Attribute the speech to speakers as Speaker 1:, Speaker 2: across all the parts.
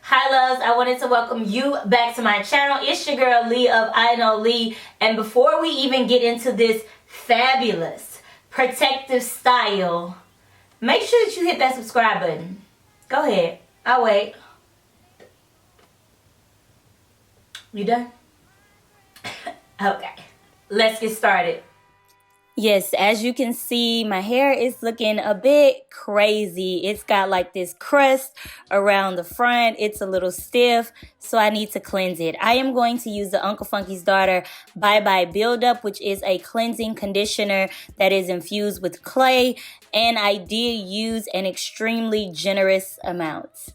Speaker 1: Hi loves, I wanted to welcome you back to my channel. It's your girl Lee of iknowlee, and before we even get into this fabulous protective style, make sure that you hit that subscribe button. Go ahead, I'll wait. You done? Okay, let's get started. Yes, as you can see, my hair is looking a bit crazy. It's got like this crust around the front. It's a little stiff, so I need to cleanse it. I am going to use the Uncle Funky's Daughter Bye Bye Buildup, which is a cleansing conditioner that is infused with clay, and I did use an extremely generous amount.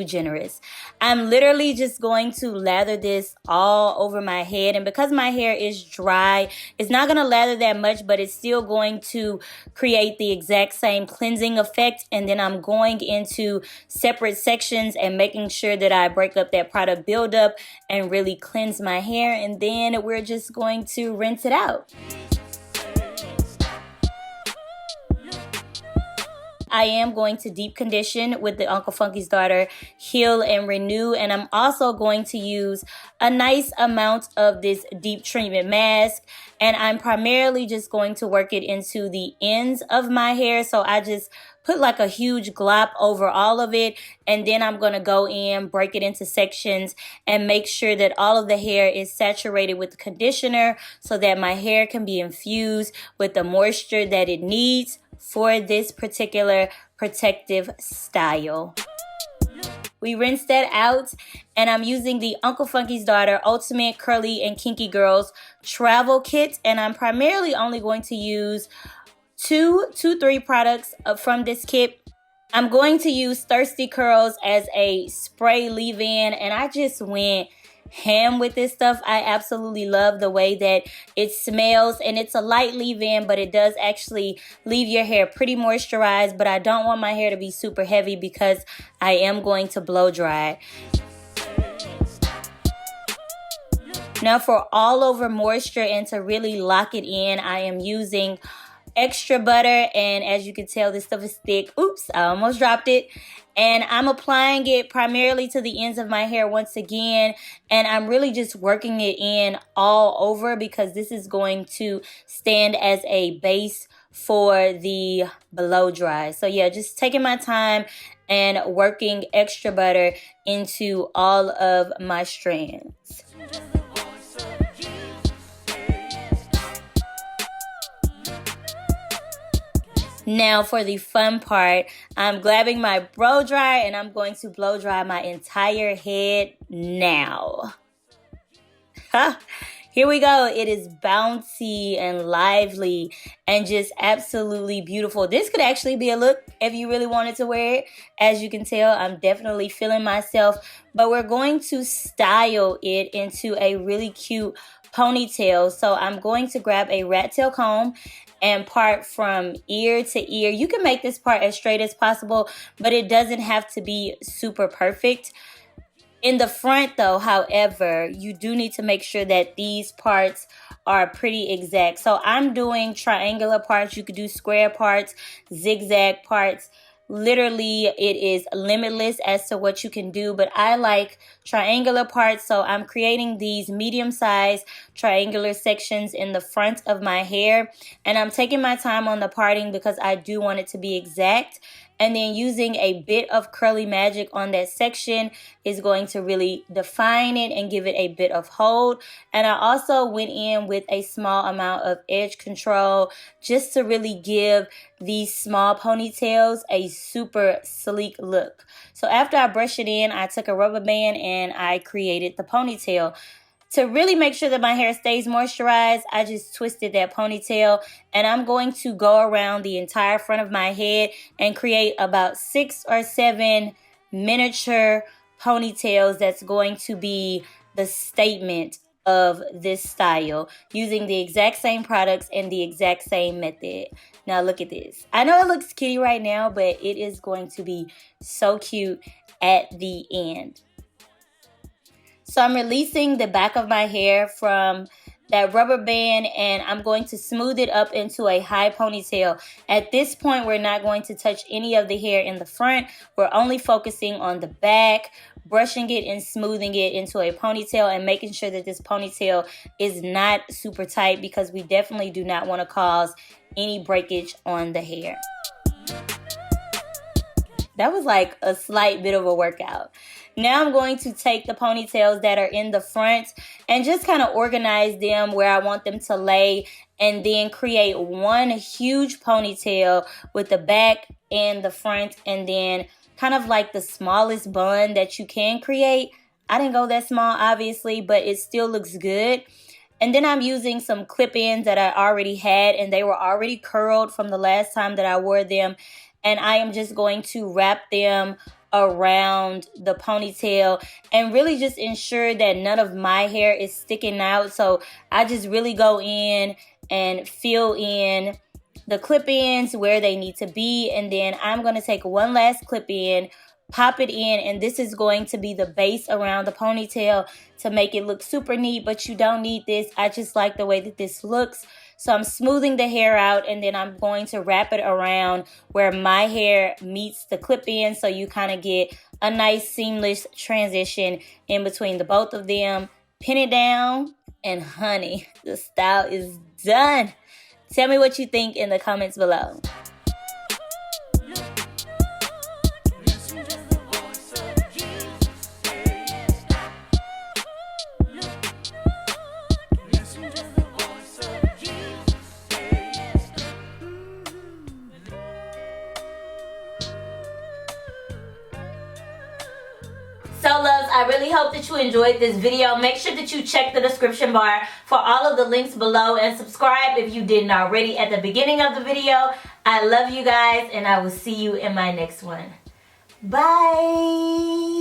Speaker 1: Generous. I'm literally just going to lather this all over my head, and because my hair is dry, it's not going to lather that much, but it's still going to create the exact same cleansing effect. And then I'm going into separate sections and making sure that I break up that product buildup and really cleanse my hair, and then we're just going to rinse it out. I am going to deep condition with the Uncle Funky's Daughter Heal and Renew, and I'm also going to use a nice amount of this deep treatment mask, and I'm primarily just going to work it into the ends of my hair. So I just put like a huge glop over all of it, and then I'm going to go in, break it into sections, and make sure that all of the hair is saturated with the conditioner so that my hair can be infused with the moisture that it needs for this particular protective style. We rinsed that out, and I'm using the Uncle Funky's Daughter Ultimate Curly and Kinky Girls Travel Kit, and I'm primarily only going to use three products from this kit. I'm going to use Thirsty Curls as a spray leave-in, and I just went ham with this stuff. I absolutely love the way that it smells, and it's a light leave-in, but it does actually leave your hair pretty moisturized. But I don't want my hair to be super heavy because I am going to blow dry it. Now for all over moisture and to really lock it in, I am using extra butter, and as you can tell, this stuff is thick. Oops, I almost dropped it. And I'm applying it primarily to the ends of my hair once again, and I'm really just working it in all over because this is going to stand as a base for the blow dry. So yeah, just taking my time and working extra butter into all of my strands. Now for the fun part, I'm grabbing my blow dryer and I'm going to blow dry my entire head now. Here we go. It is bouncy and lively and just absolutely beautiful. This could actually be a look if you really wanted to wear it. As you can tell, I'm definitely feeling myself, but we're going to style it into a really cute ponytail. So I'm going to grab a rat tail comb and part from ear to ear. You can make this part as straight as possible, but it doesn't have to be super perfect. In the front though, however, you do need to make sure that these parts are pretty exact. So I'm doing triangular parts. You could do square parts, zigzag parts. Literally, it is limitless as to what you can do, but I like triangular parts, so I'm creating these medium-sized triangular sections in the front of my hair, and I'm taking my time on the parting because I do want it to be exact. And then using a bit of curly magic on that section is going to really define it and give it a bit of hold. And I also went in with a small amount of edge control just to really give these small ponytails a super sleek look. So after I brushed it in, I took a rubber band and I created the ponytail. To really make sure that my hair stays moisturized, I just twisted that ponytail, and I'm going to go around the entire front of my head and create about 6 or 7 miniature ponytails that's going to be the statement of this style, using the exact same products and the exact same method. Now look at this. I know it looks kitty right now, but it is going to be so cute at the end. So I'm releasing the back of my hair from that rubber band, and I'm going to smooth it up into a high ponytail. At this point, we're not going to touch any of the hair in the front. We're only focusing on the back, brushing it and smoothing it into a ponytail, and making sure that this ponytail is not super tight, because we definitely do not want to cause any breakage on the hair. That was like a slight bit of a workout. Now I'm going to take the ponytails that are in the front and just kind of organize them where I want them to lay, and then create one huge ponytail with the back and the front, and then kind of like the smallest bun that you can create. I didn't go that small, obviously, but it still looks good. And then I'm using some clip-ins that I already had, and they were already curled from the last time that I wore them. And I am just going to wrap them around the ponytail and really just ensure that none of my hair is sticking out. So I just really go in and fill in the clip-ins where they need to be. And then I'm going to take one last clip-in, pop it in, and this is going to be the base around the ponytail to make it look super neat, but you don't need this. I just like the way that this looks. So I'm smoothing the hair out, and then I'm going to wrap it around where my hair meets the clip-in, so you kind of get a nice seamless transition in between the both of them. Pin it down, and honey, the style is done. Tell me what you think in the comments below. So loves, I really hope that you enjoyed this video. Make sure that you check the description bar for all of the links below, and subscribe if you didn't already at the beginning of the video. I love you guys, and I will see you in my next one. Bye.